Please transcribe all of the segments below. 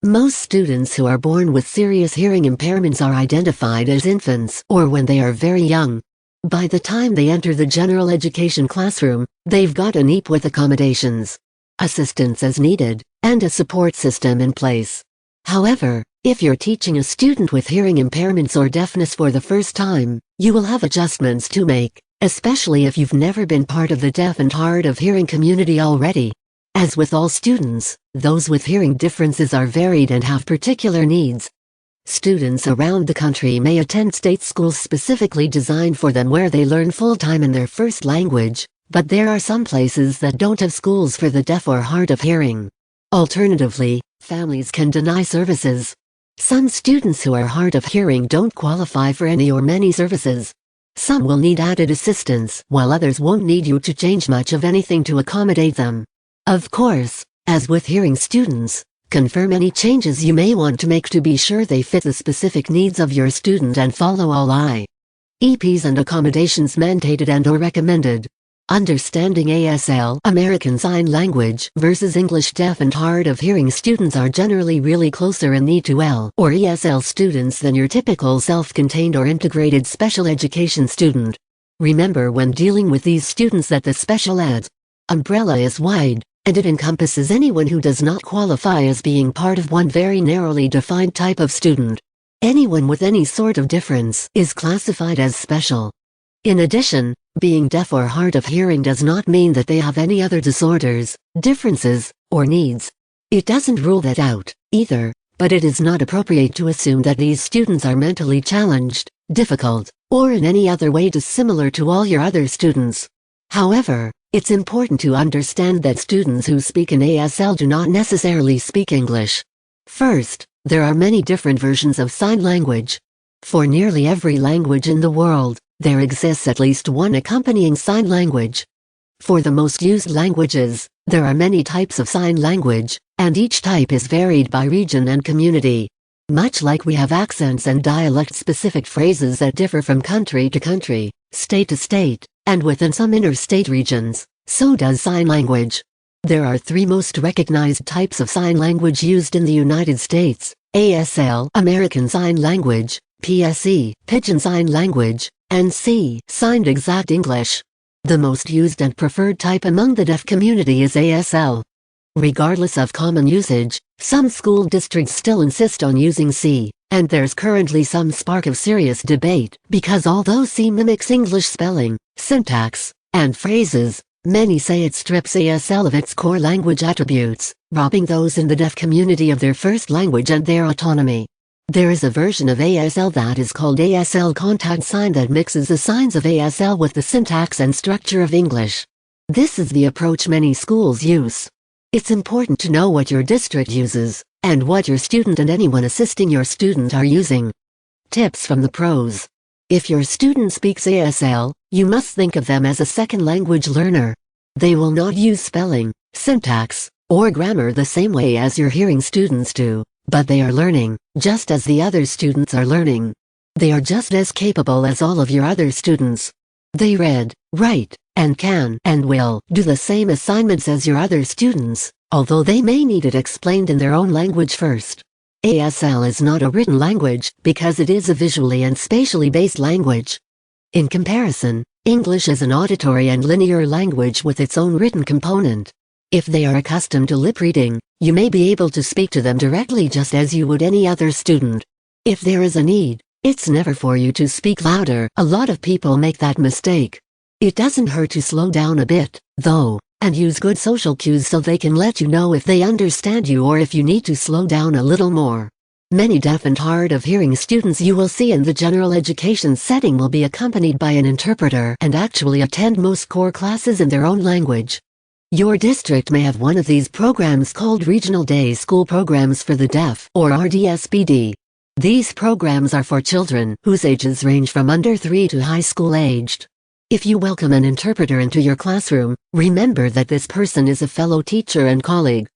Most students who are born with serious hearing impairments are identified as infants or when they are very young. By the time they enter the general education classroom, they've got a NEEP with accommodations, assistance as needed, and a support system in place. However, if you're teaching a student with hearing impairments or deafness for the first time, you will have adjustments to make, especially if you've never been part of the deaf and hard of hearing community already. As with all students, those with hearing differences are varied and have particular needs. Students around the country may attend state schools specifically designed for them where they learn full-time in their first language, but there are some places that don't have schools for the deaf or hard of hearing. Alternatively, families can deny services. Some students who are hard of hearing don't qualify for any or many services. Some will need added assistance, while others won't need you to change much of anything to accommodate them. Of course, as with hearing students, confirm any changes you may want to make to be sure they fit the specific needs of your student and follow all IEPs and accommodations mandated and/or recommended. Understanding ASL, American Sign Language, versus English deaf and hard of hearing students are generally really closer in need to L or ESL students than your typical self-contained or integrated special education student. Remember when dealing with these students that the special ed umbrella is wide, and it encompasses anyone who does not qualify as being part of one very narrowly defined type of student. Anyone with any sort of difference is classified as special. In addition, being deaf or hard of hearing does not mean that they have any other disorders, differences, or needs. It doesn't rule that out, either, but it is not appropriate to assume that these students are mentally challenged, difficult, or in any other way dissimilar to all your other students. However, it's important to understand that students who speak in ASL do not necessarily speak English. First, there are many different versions of sign language. For nearly every language in the world, there exists at least one accompanying sign language. For the most used languages, there are many types of sign language, and each type is varied by region and community. Much like we have accents and dialect-specific phrases that differ from country to country, state to state, and within some interstate regions, so does sign language. There are three most recognized types of sign language used in the United States: ASL, American Sign Language, PSE, Pidgin Sign Language, and C, Signed Exact English. The most used and preferred type among the deaf community is ASL. Regardless of common usage, some school districts still insist on using C, and there's currently some spark of serious debate, because although C mimics English spelling, syntax, and phrases, many say it strips ASL of its core language attributes, robbing those in the deaf community of their first language and their autonomy. There is a version of ASL that is called ASL Contact Sign that mixes the signs of ASL with the syntax and structure of English. This is the approach many schools use. It's important to know what your district uses, and what your student and anyone assisting your student are using. Tips from the pros. If your student speaks ASL, you must think of them as a second language learner. They will not use spelling, syntax, or grammar the same way as your hearing students do, but they are learning, just as the other students are learning. They are just as capable as all of your other students. They read, write, and can and will do the same assignments as your other students, although they may need it explained in their own language first. ASL is not a written language because it is a visually and spatially based language. In comparison, English is an auditory and linear language with its own written component. If they are accustomed to lip reading, you may be able to speak to them directly just as you would any other student. If there is a need, it's never for you to speak louder. A lot of people make that mistake. It doesn't hurt to slow down a bit, though, and use good social cues so they can let you know if they understand you or if you need to slow down a little more. Many deaf and hard of hearing students you will see in the general education setting will be accompanied by an interpreter and actually attend most core classes in their own language. Your district may have one of these programs called Regional Day School Programs for the Deaf, or RDSPD. These programs are for children whose ages range from under 3 to high school aged. If you welcome an interpreter into your classroom, remember that this person is a fellow teacher and colleague.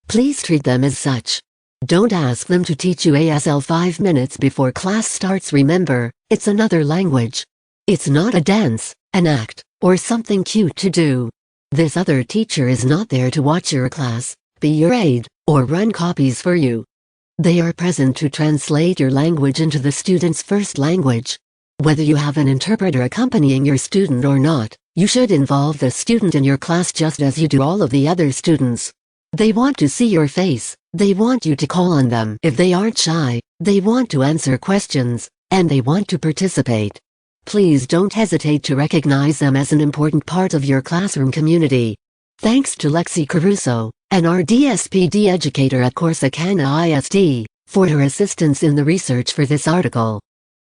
Please treat them as such. Don't ask them to teach you ASL 5 minutes before class starts. Remember, it's another language. It's not a dance, an act, or something cute to do. This other teacher is not there to watch your class, be your aide, or run copies for you. They are present to translate your language into the student's first language. Whether you have an interpreter accompanying your student or not, you should involve the student in your class just as you do all of the other students. They want to see your face, they want you to call on them if they aren't shy, they want to answer questions, and they want to participate. Please don't hesitate to recognize them as an important part of your classroom community. Thanks to Lexi Caruso, an RDSPD educator at Corsicana ISD, for her assistance in the research for this article.